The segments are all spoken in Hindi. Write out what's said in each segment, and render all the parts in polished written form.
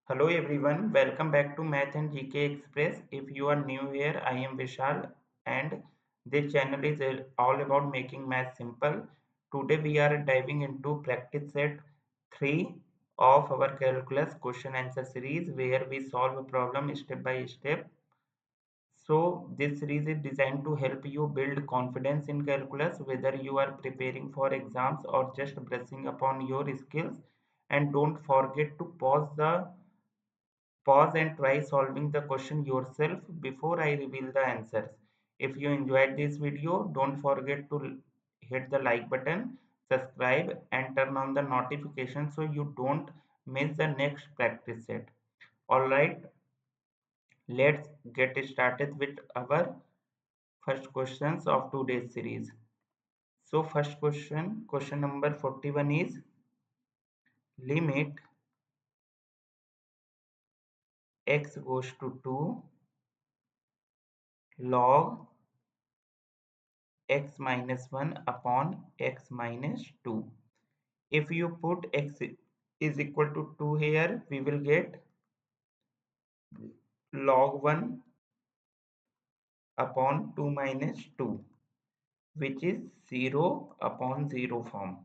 Hello everyone, welcome back to Math and GK Express. If you are new here, I am Vishal and this channel is all about making math simple. Today we are diving into practice set 3 of our calculus question answer series where we solve a problem step by step. So this series is designed to help you build confidence in calculus whether you are preparing for exams or just brushing upon your skills. And don't forget to pause and try solving the question yourself before I reveal the answers. If you enjoyed this video, don't forget to hit the like button, subscribe and turn on the notification so you don't miss the next practice set. Alright, let's get started with our first questions of today's series. So first question number 41 is limit x goes to 2 log x minus 1 upon x minus 2. If you put x is equal to 2 here, we will get log 1 upon 2 minus 2, which is 0 upon 0 form.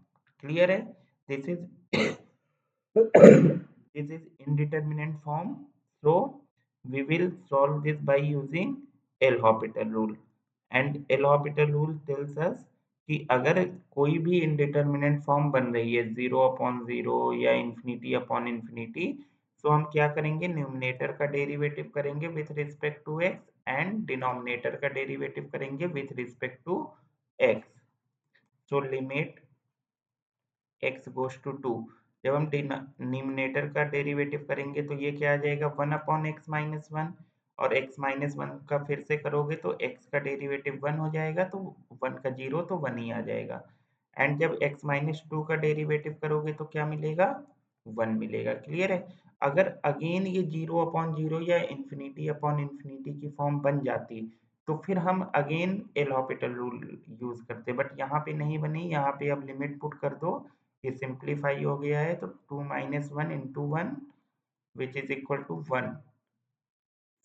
Clear है? This is this is indeterminate form. So we will solve this by using L'Hopital rule. And L'Hopital rule tells us कि अगर कोई भी indeterminate form बन रही है 0 upon 0 या infinity upon infinity, तो हम क्या करेंगे, न्यूमिनेटर का डेरिवेटिव करेंगे with respect to x and denominator का डेरिवेटिव करेंगे with respect to x. So limit x goes to 2. जब हम डिनोमिनेटर का डेरिवेटिव करेंगे तो ये क्या आ जाएगा 1 अपॉन एक्स माइनस वन, और x माइनस वन का फिर से करोगे तो x का डेरिवेटिव 1 हो जाएगा, तो 1 का 0 तो 1 ही आ जाएगा. एंड जब x माइनस टू का डेरिवेटिव करोगे तो क्या मिलेगा, 1 मिलेगा. क्लियर है? अगर अगेन ये 0 अपॉन 0 या इन्फिनिटी अपॉन इन्फिनिटी की फॉर्म बन जाती तो फिर हम again L Hôpital rule use करते, बट यहाँ पे नहीं बनी. यहाँ पे अब लिमिट पुट कर दो, ये सिंप्लीफाई हो गया है, तो 2 minus 1 into 1 which is equal to 1.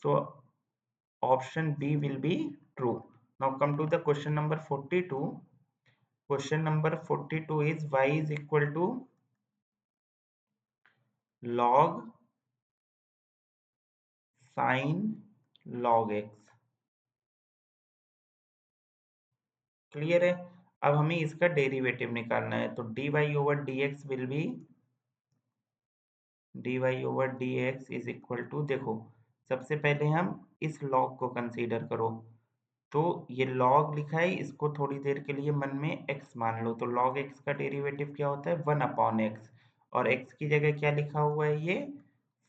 So option B will be true. Now come to the question number 42. Question number 42 is y is equal to log sin log x. Clear है? अब हमें इसका डेरिवेटिव निकालना है, तो dy over dx will be dy over dx is equal to, देखो सबसे पहले हम इस log को कंसीडर करो. तो ये log लिखा है, इसको थोड़ी देर के लिए मन में x मान लो. तो log x का डेरिवेटिव क्या होता है, 1 अपॉन x, और x की जगह क्या लिखा हुआ है, ये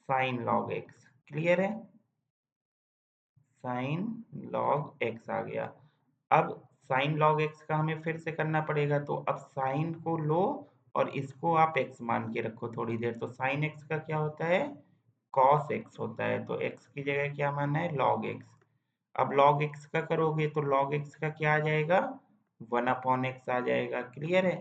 sin log x. क्लियर है? sin log x आ गया. अब sin log x का हमें फिर से करना पड़ेगा, तो अब sin को लो और इसको आप x मान के रखो थोड़ी देर. तो sin x का क्या होता है, cos x होता है, तो x की जगह क्या माना है, log x. अब log x का करोगे तो log x का क्या आ जाएगा, 1 अपॉन x आ जाएगा. क्लियर है?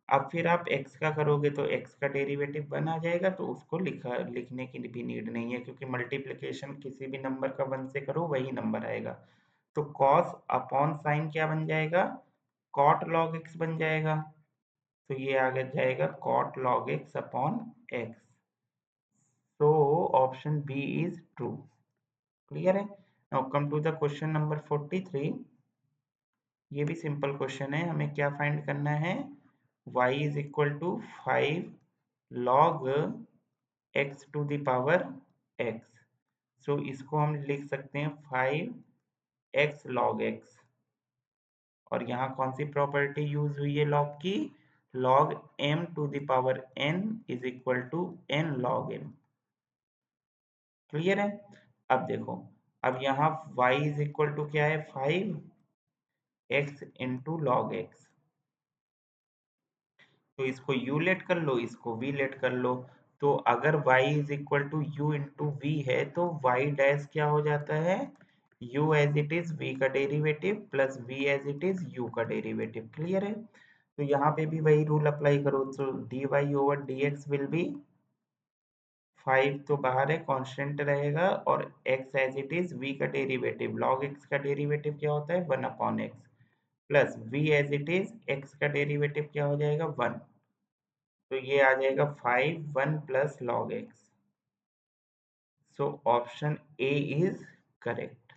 अब फिर आप x का करोगे तो x का डेरिवेटिव 1 आ जाएगा, तो उसको लिखने की भी नीड नहीं है, क्योंकि मल्टीप्लिकेशन किसी भी नंबर का 1 से करो वही नंबर आएगा. तो cos अपॉन साइन क्या बन जाएगा, cot log x बन जाएगा. तो ये आगे जाएगा cot log x upon x. So option B is true. Clear है? Now come to the question number 43. ये भी सिंपल क्वेश्चन है. हमें क्या फाइंड करना है, y is equal to 5 log x to the power x. So इसको हम लिख सकते हैं 5x log x. और यहाँ कौन सी प्रॉपर्टी यूज हुई है log की, log m to the power n is equal to n log m. Clear है? अब देखो, अब यहाँ y इज इक्वल टू क्या है, 5x इंटू लॉग x. तो इसको u लेट कर लो, इसको v लेट कर लो. तो अगर y is equal to u into v है तो y डैश क्या हो जाता है, u as it is v का derivative plus v as it is u का डेरिवेटिव. क्लियर है? तो यहाँ पे भी वही रूल अप्लाई करो. तो dy over dx will be 5 तो बाहर है, कांस्टेंट रहेगा, और x as it is, v का डेरिवेटिव log x का डेरिवेटिव क्या होता है 1/x, plus v as it is x का डेरिवेटिव क्या हो जाएगा 1, तो ये आ जाएगा 5 1 plus log x. So option A is correct.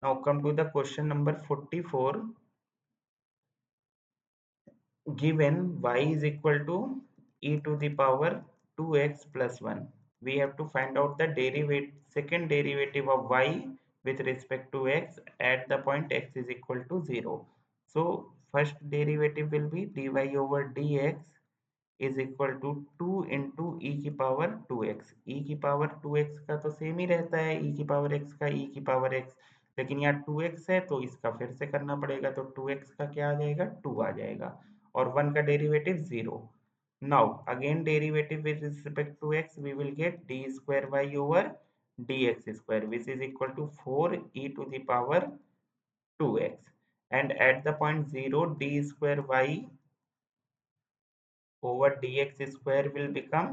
Now come to the question number 44. Given y is equal to e to the power 2x plus 1. We have to find out the second derivative of y with respect to x at the point x is equal to 0. So first derivative will be dy over dx is equal to 2 into e की पावर 2x. e की पावर 2x का तो सेम ही रहता है e की पावर x का e की पावर x, लेकिन यहाँ 2x है तो इसका फिर से करना पड़ेगा, तो 2x का क्या आ जाएगा 2 आ जाएगा, और 1 का derivative 0. Now again derivative with respect to x, we will get d square y over dx square, which is equal to 4 e to the power 2x, and at the point 0 d square y over dx square will become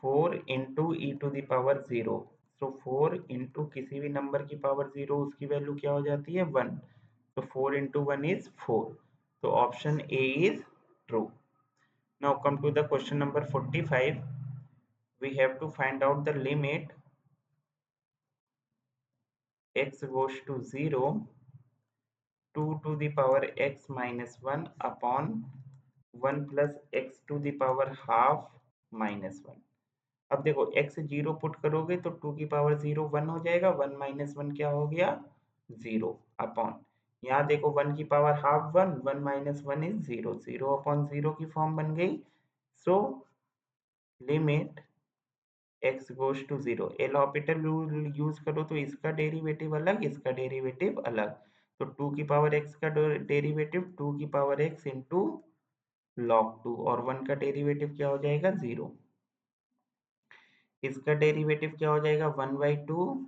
4 into e to the power 0. So 4 into किसी भी नंबर की पावर 0 उसकी वैल्यू क्या हो जाती है 1. So 4 into 1 is 4. So option A is true. Now come to the question number 45. We have to find out the limit x goes to 0, 2 to the power x minus 1 upon 1 plus x to the power half minus 1. अब देखो x 0 पुट करोगे तो 2 की पावर 0 1 हो जाएगा, 1 माइनस 1 क्या हो गया 0, अपॉन यहाँ देखो 1 की power half 1, 1 minus 1 is 0, 0 upon 0 की फॉर्म बन गई. So limit x goes to 0, L'Hopital rule use करो तो इसका डेरिवेटिव अलग, इसका डेरिवेटिव अलग, तो 2 की पावर x का डेरिवेटिव 2 की पावर x इंटू log 2, और 1 का डेरिवेटिव क्या हो जाएगा 0. इसका डेरिवेटिव क्या हो जाएगा 1/2,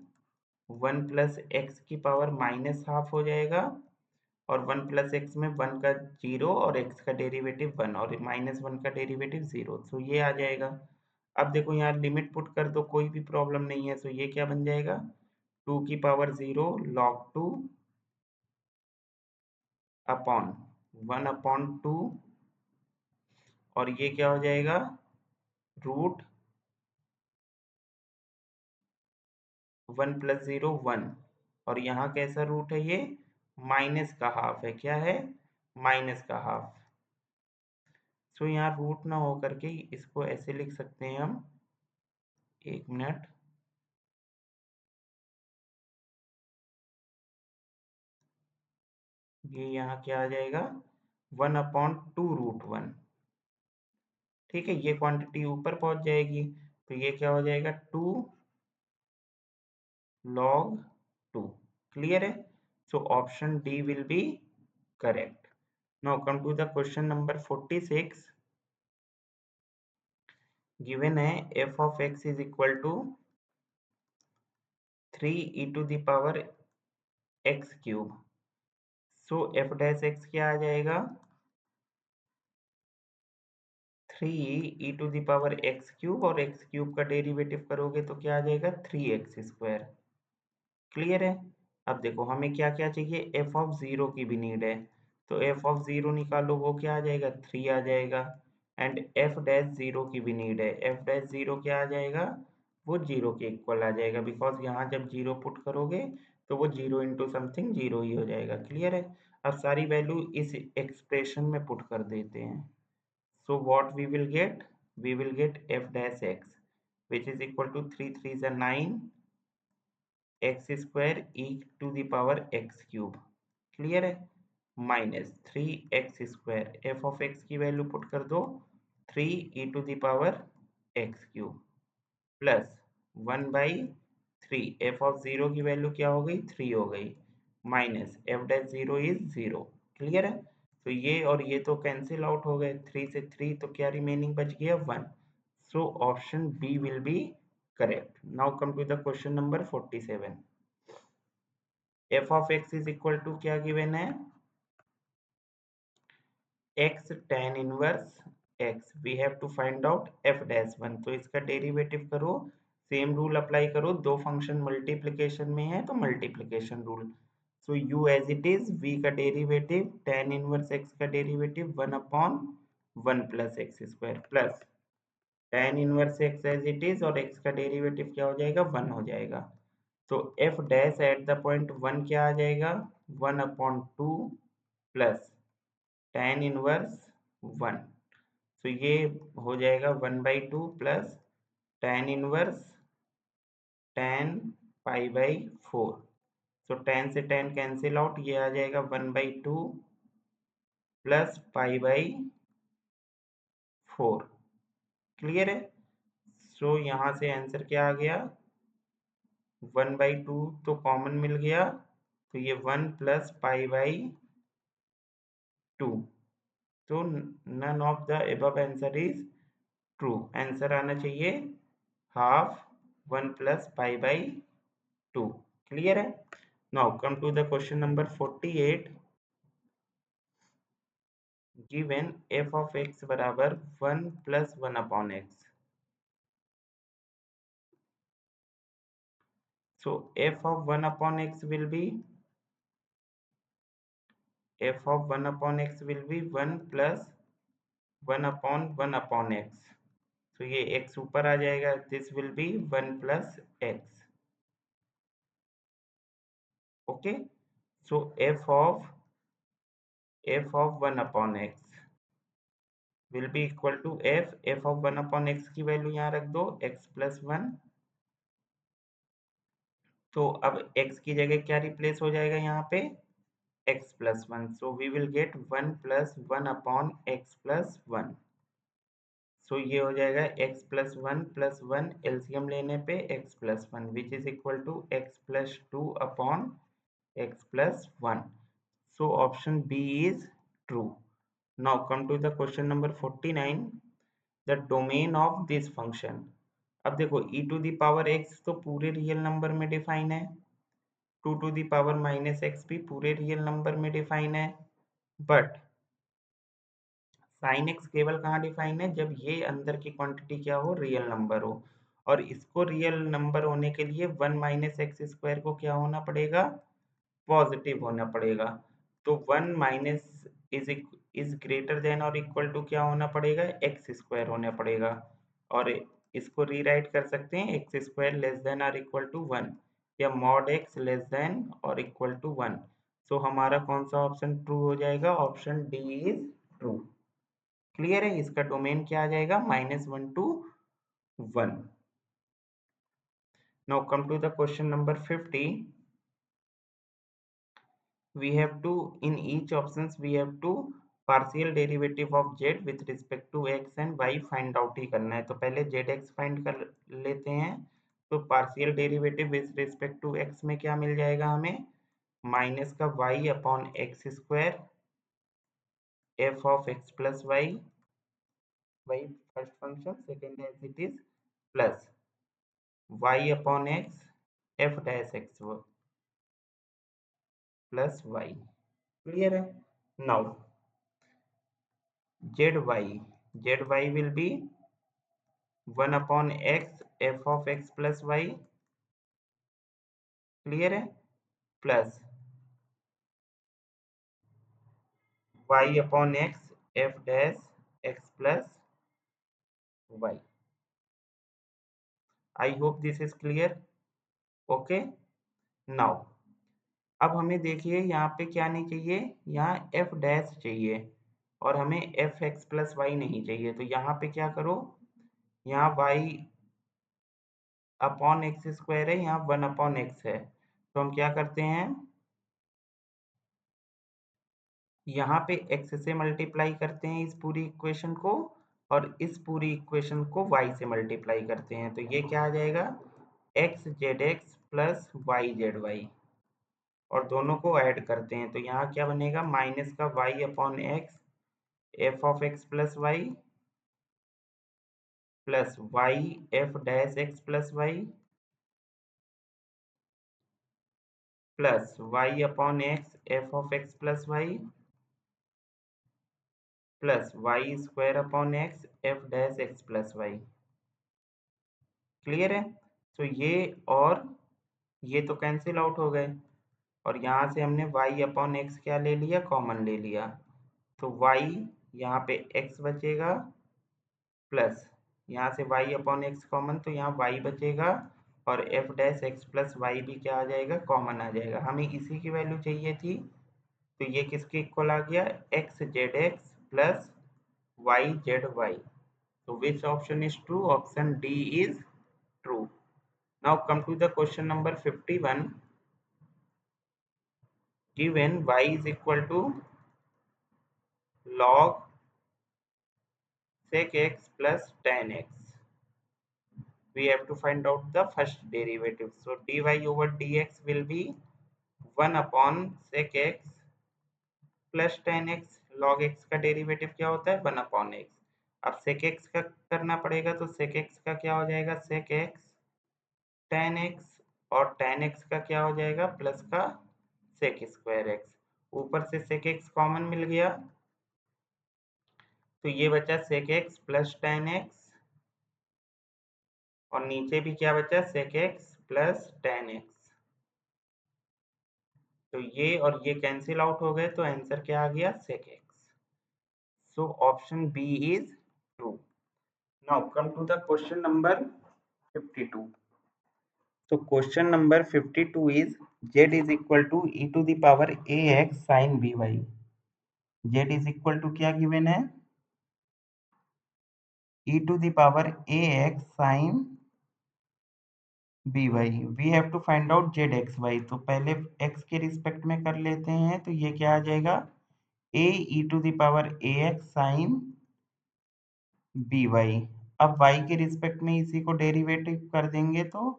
1 प्लस एक्स की पावर माइनस हाफ हो जाएगा, और 1 प्लस एक्स में 1 का 0 और x का डेरिवेटिव 1 और माइनस 1 का डेरिवेटिव 0, सो ये आ जाएगा. अब देखो यहाँ लिमिट पुट कर दो, कोई भी प्रॉब्लम नहीं है, सो ये क्या बन जाएगा 2 की पावर 0 log 2 अपॉन 1/2, और ये क्या हो जाएगा रूट 1 प्लस 0 1, और यहाँ कैसा रूट है ये माइनस का हाफ है, क्या है माइनस का हाफ. सो यहाँ रूट ना हो करके इसको ऐसे लिख सकते हैं हम, एक मिनट, ये यहाँ क्या आ जाएगा 1/2√1. ठीक है, ये क्वांटिटी ऊपर पहुंच जाएगी, तो ये क्या हो जाएगा 2 log 2. क्लियर है, so option D will be correct. Now come to the question number 46. Given है f of x is equal to 3 e to the power x cube. So f dash x क्या आ जाएगा 3 e to the power x cube, और x क्यूब का डेरिवेटिव करोगे तो क्या आ जाएगा 3x स्क्वायर. क्लियर है. अब देखो हमें क्या क्या चाहिए, f ऑफ 0 की भी नीड है, तो f ऑफ 0 निकालो, वो क्या आ जाएगा 3 आ जाएगा, एंड f डैश 0 की भी नीड है, f डैश 0 क्या आ जाएगा वो 0 के इक्वल आ जाएगा, बिकॉज यहाँ जब 0 पुट करोगे तो वो 0 इंटू समथिंग 0 ही हो जाएगा. क्लियर है. अब सारी वैल्यू इस एक्सप्रेशन में पुट कर देते हैं. So what we will get? We will get f dash x, which is equal to 3 3 is a 9 x square e to the power x cube. Clear है. Minus 3x square, f of x की वैल्यू पुट कर दो 3 e to the power x cube, plus 1/3, f of 0 की वैल्यू क्या हो गई 3 हो गई, minus f dash 0 is 0. Clear है. तो ये और ये तो कैंसिल आउट हो गए, 3 से 3 तो क्या रिमेनिंग बच गया 1. So option B will be correct. Now come to the question number 47. f of x is equal to क्या गिवन है x tan inverse x we have to find out f dash one. तो इसका डेरिवेटिव करो, सेम रूल अप्लाई करो, दो फंक्शन मल्टीप्लिकेशन में है तो multiplication rule. So u as it is, v का डेरिवेटिव tan इनवर्स x का derivative 1/1 plus x square plus tan inverse x as it is और x का डेरिवेटिव क्या हो जाएगा 1 हो जाएगा। तो f dash at the point 1 क्या आ जाएगा 1/2 प्लस tan इनवर्स 1। तो ये हो जाएगा 1/2 प्लस tan इनवर्स tan π/4। तो tan से tan कैंसिल आउट, ये आ जाएगा 1/2 प्लस π/4। क्लियर है? सो यहाँ से आंसर क्या आ गया 1/2 तो कॉमन मिल गया, तो ये 1 प्लस π/2। तो none of the above answer is true. Answer आना चाहिए हाफ 1 प्लस π/2। क्लियर है? Now come to the question number 48। Given f of x बराबर 1 plus 1 upon x। So f of 1 upon x will be 1 plus 1 upon 1 upon x। तो ये x ऊपर आ जाएगा, this will be 1 plus x। Okay, so f of 1 upon x will be equal to f of 1 upon x की वैल्यू यहाँ रख दो x प्लस 1। तो अब x की जगह क्या रिप्लेस हो जाएगा यहाँ पे x plus 1। So we will get 1 plus 1 upon x plus 1। So ये हो जाएगा x प्लस 1 एलसीएम लेने पे x plus 1 which is equal to x plus 2 upon x plus 1। So option B is true. Now come to the question number 49। The domain of this function. अब देखो e to the power x तो पूरे रियल नंबर में डिफाइन है, 2 to the power minus x भी पूरे रियल नंबर में डिफाइन है, बट साइन एक्स केवल कहाँ डिफाइन है जब ये अंदर की क्वांटिटी क्या हो रियल नंबर हो। और इसको रियल नंबर होने के लिए 1 माइनस एक्स स्क्वायर को क्या होना पड़ेगा पॉजिटिव होना पड़ेगा। तो 1 माइनस इज ग्रेटर देन और इक्वल टू क्या होना पड़ेगा एक्स स्क्वायर होना पड़ेगा। और इसको रीराइट कर सकते हैं एक्स स्क्वायर लेस देन और इक्वल टू 1 या मॉड एक्स लेस देन और इक्वल टू 1। सो हमारा कौन सा ऑप्शन ट्रू हो जाएगा option D is true. Clear है? इसका डोमेन क्या आ जाएगा -1 to 1। Now come to the question number 50। we have to in each options we have to partial derivative of z with respect to x and y find out ही करना है। तो पहले zx फाइंड कर लेते हैं। तो partial derivative with respect to x में क्या मिल जाएगा हमें माइनस का y upon x square f of x plus y, y first function second as it is plus y upon x f dash x plus y। Clear है? Now zy will be 1 upon x f of x plus y। Clear है? Plus y upon x f dash x plus y। I hope this is clear. Okay, now अब हमें देखिए यहाँ पे क्या नहीं चाहिए, यहाँ f डैश चाहिए और हमें एफ एक्स प्लस वाई नहीं चाहिए। तो यहाँ पे क्या करो, यहाँ y अपॉन एक्स स्क्वायर है, यहाँ 1 अपॉन एक्स है। तो हम क्या करते हैं यहाँ पे x से मल्टीप्लाई करते हैं इस पूरी इक्वेशन को और इस पूरी इक्वेशन को y से मल्टीप्लाई करते हैं। तो ये क्या आ जाएगा x z x plus y z y और दोनों को ऐड करते हैं। तो यहाँ क्या बनेगा माइनस का y upon x f of x plus y plus y f dash x plus y plus y upon x f of x plus y plus y square upon x f dash x plus y. Clear है? तो ये और ये तो कैंसिल आउट हो गए और यहाँ से हमने y अपॉन एक्स क्या ले लिया, कॉमन ले लिया। तो y यहाँ पे x बचेगा प्लस यहाँ से y अपॉन एक्स कॉमन, तो यहाँ y बचेगा और f dash x plus y भी क्या आ जाएगा, कॉमन आ जाएगा। हमें इसी की वैल्यू चाहिए थी, तो ये किसके इक्वल आ गया, x z x plus y z y. So which option is true? Option D is true. Now come to the question number 51. Given y is equal to log sec x plus tan x, we have to find out the first derivative. So dy over dx will be 1 upon sec x plus tan x. log x का डेरिवेटिव क्या होता है, 1 upon x। अब sec x का करना पड़ेगा, तो sec x का क्या हो जाएगा, sec x tan x, और tan x का क्या हो जाएगा, प्लस का sec स्क्वायर x। ऊपर से sec x कॉमन मिल गया, तो ये बचा sec x plus tan x, और नीचे भी क्या बचा, sec x plus tan x। तो ये और ये कैंसिल आउट हो गए, तो आंसर क्या आ गया, sec x। So option B is true. Now come to the question number 52. So question number 52 is z is equal to e to the power ax sin by। z is equal to क्या गिवन है, e to the power ax sin by। We have to find out z x y. तो पहले x के रिस्पेक्ट में कर लेते हैं, तो ये क्या आ जाएगा, a e to the power ax sin by। अब y के रिस्पेक्ट में इसी को डेरिवेटिव कर देंगे, तो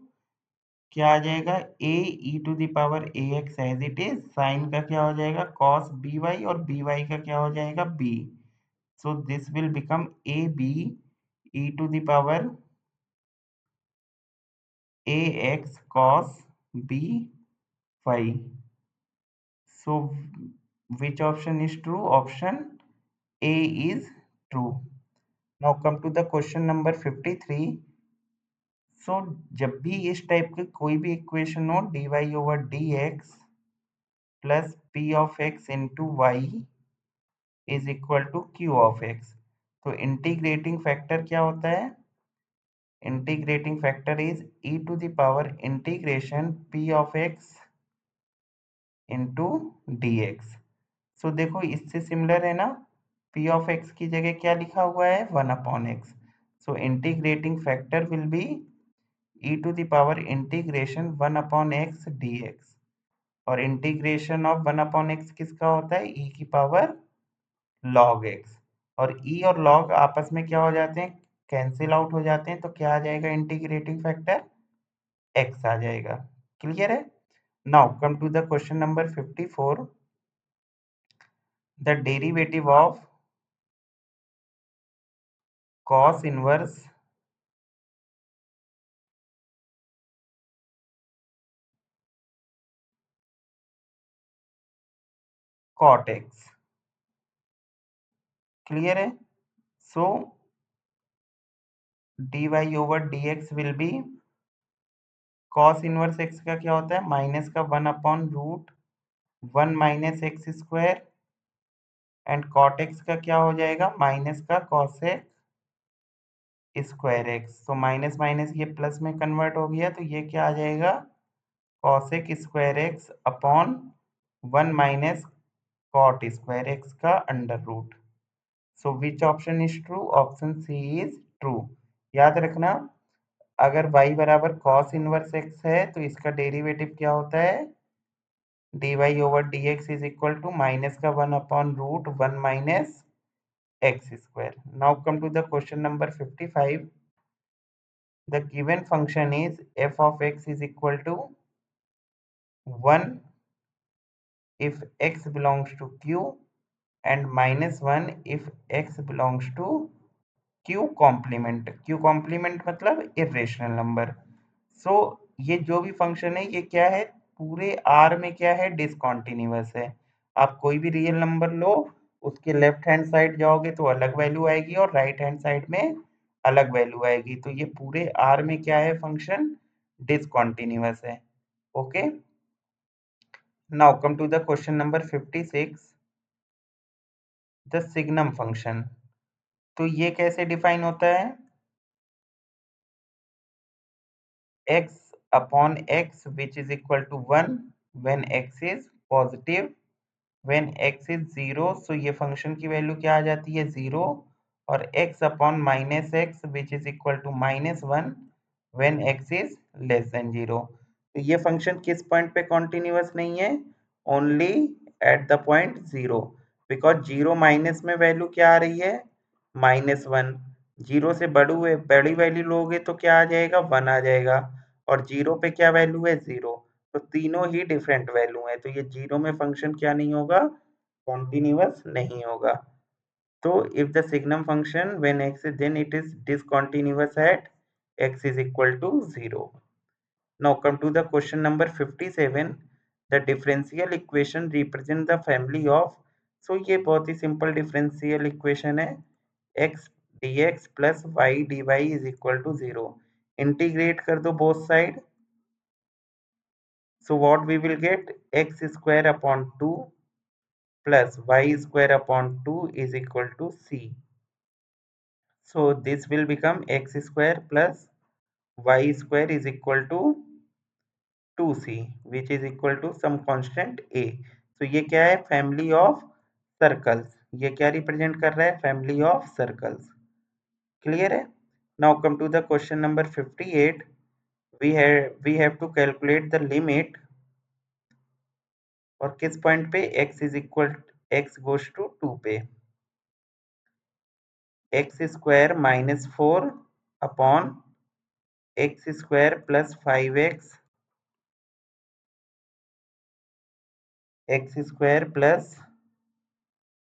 क्या आ जाएगा, a e to the power ax as it is, sine का क्या हो जाएगा, cos by, और by का क्या हो जाएगा, b। So this will become a b e to the power ax cos by। So which option is true? Option A is true. Now come to the question number 53. So जब भी इस टाइप के कोई भी इक्वेशन हो, dy over dx plus p of x into y is equal to q of x, तो इंटीग्रेटिंग फैक्टर क्या होता है, integrating factor is e to the power integration p of x into dx। सो देखो इससे सिमिलर है ना, p ऑफ x की जगह क्या लिखा हुआ है, 1 upon x। So integrating factor will be e to the power integration 1 upon x dx। और इंटीग्रेशन ऑफ 1 अपॉन x किसका होता है, e की पावर log x। और e और log आपस में क्या हो जाते हैं, कैंसिल आउट हो जाते हैं, तो क्या आ जाएगा, इंटीग्रेटिंग फैक्टर x आ जाएगा। क्लियर है? Now come to the question number 54। The derivative of cos inverse cot x। Clear है? So dy over dx will be, cos inverse x का क्या होता है, माइनस का 1 upon root 1 minus x square, and cot x का क्या हो जाएगा, माइनस का cosec स्क्वायर एक्स। तो माइनस माइनस ये प्लस में कन्वर्ट हो गया, तो ये क्या आ जाएगा, cosec square x upon 1 minus cot square x का under root. So which option is true? Option C is true. याद रखना, अगर y बराबर cos इनवर्स x है, तो इसका डेरिवेटिव क्या होता है, dy over dx is equal to minus का 1 upon root 1 minus x square. Now come to the question number 55। The given function is f of x is equal to 1 if x belongs to q and minus 1 if x belongs to q complement. q complement मतलब इरेशनल नंबर। सो ये जो भी फंक्शन है, ये क्या है, पूरे आर में क्या है, डिसकंटिन्यूअस है। आप कोई भी रियल नंबर लो, उसके लेफ्ट हैंड साइड जाओगे तो अलग वैल्यू आएगी और राइट हैंड साइड में अलग वैल्यू आएगी। तो ये पूरे आर में क्या है फंक्शन? डिसकंटीन्यूअस है। Okay, now come to the question number 56, the signum function. तो ये कैसे डिफाइन होता है? x upon x which is equal to 1 when x is positive, when x is 0, so ये फंक्शन की वैल्यू क्या आ जाती है? 0। और x upon minus x which is equal to -1 when x is less than 0। तो ये फंक्शन किस पॉइंट पे कॉन्टिन्यूअस नहीं है? Only eight the point 0, because 0 minus में वैल्यू क्या आ रही है? -1। 0 से बड़ी वैल्यू लोगे तो क्या आ जाएगा? 1 आ जाएगा। और 0 पे क्या वैल्यू है? 0। तो तीनों ही डिफरेंट वैल्यू है, तो ये 0 में फंक्शन क्या नहीं होगा? कॉन्टिन्यूअस नहीं होगा। तो if the signum function when x is, then it is discontinuous at x is equal to 0। Now come to the question number 57, the differential equation represent the family of, so ये बहुत ही simple differential equation है, x dx plus y dy is equal to 0। integrate कर दो both side, so what we will get? x square upon 2 plus y square upon 2 is equal to c। So this will become x square plus y square is equal to 2c, which is equal to some constant a। तो ये क्या है? Family of circles. ये क्या रिप्रेजेंट कर रहा है? Family of circles. क्लियर है? Now come to the question number 58। We have to calculate the limit, और किस पॉइंट पे? x is equal x goes to 2 पे। x square -4 upon x square plus 5x, x square plus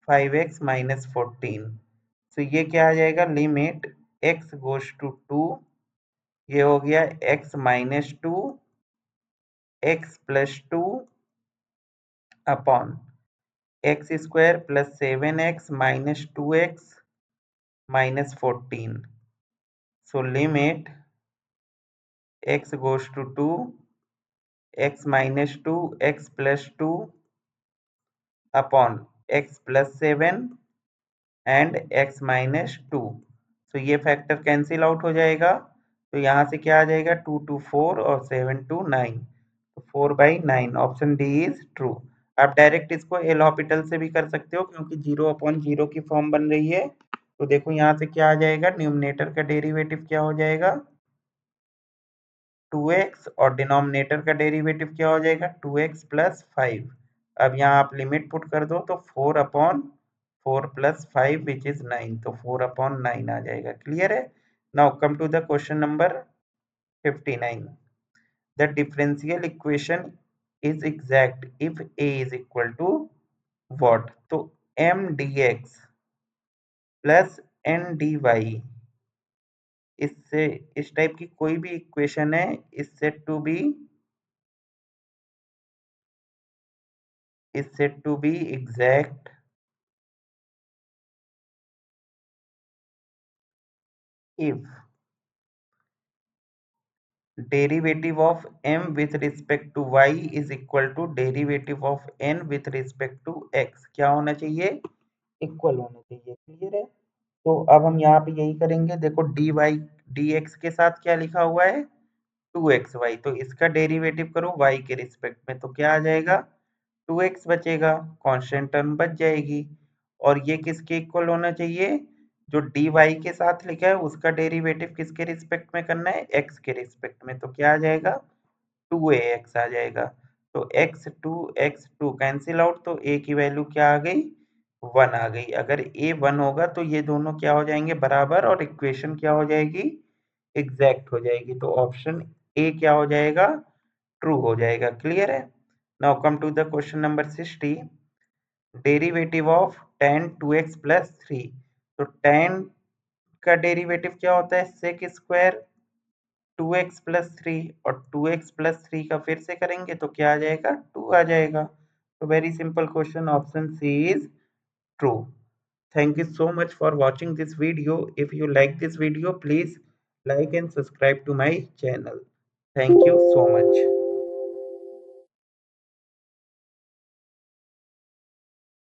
5x minus 14। तो ये क्या आ जाएगा? लिमिट x गोज टू 2, ये हो गया x minus 2 x plus 2 upon x square plus 7x minus 2x minus 14। So limit x goes to 2, x minus 2 x plus 2 upon x plus 7 and x minus 2। तो ये फैक्टर कैंसिल आउट हो जाएगा, तो यहाँ से क्या आ जाएगा? 2 to 4 और 7 to 9, तो 4/9, ऑप्शन डी इज ट्रू। आप डायरेक्ट इसको एल हॉपिटल से भी कर सकते हो, क्योंकि 0/0 की फॉर्म बन रही है। तो देखो यहाँ से क्या आ जाएगा? न्यूमरेटर का डेरिवेटिव क्या हो जाएगा? 2x, और डिनोमिनेटर का डेरिवेटिव क्या हो जाएगा? 2x plus 5। अब यहाँ आप लिमिट पुट कर दो, तो 4/4 प्लस 5 विच इज 9, तो 4/9 आ जाएगा। क्लियर है? Now come to the question number 59, the differential equation is exact if a is equal to what? तो m dx plus n dy, इससे इस टाइप की कोई भी इक्वेशन है is said to be exact if derivative of m with respect to y is equal to derivative of n with respect to x। क्या होना चाहिए? इक्वल होना चाहिए। क्लियर है? तो अब हम यहाँ पे यही करेंगे। देखो dy dx के साथ क्या लिखा हुआ है? 2xy, तो इसका डेरिवेटिव करो y के रिस्पेक्ट में, तो क्या आ जाएगा? 2x बचेगा, कांस्टेंट टर्म बच जाएगी। और ये किसके इक्वल होना चाहिए? जो dy के साथ लिखा है उसका डेरिवेटिव किसके रिस्पेक्ट में करना है? x के रिस्पेक्ट में, तो क्या आ जाएगा? 2ax आ जाएगा। तो x कैंसिल आउट, तो a की वैल्यू क्या आ गई? 1 आ गई। अगर a 1 होगा तो ये दोनों क्या हो जाएंगे? बराबर, और इक्वेशन क्या हो जाएगी? एग्जैक्ट हो जाएगी। तो ऑप्शन ए क्या हो जाएगा? ट्रू हो जाएगा। क्लियर है? Now come to the question number 60, derivative of tan 2x plus 3। तो tan का डेरिवेटिव क्या होता है? सेक स्क्वायर 2x प्लस 3, और 2x प्लस 3 का फिर से करेंगे तो क्या आ जाएगा? 2 आ जाएगा। तो very simple question, option C is true. Thank you so much for watching this video. If you like this video, please like and subscribe to my channel. Thank you so much.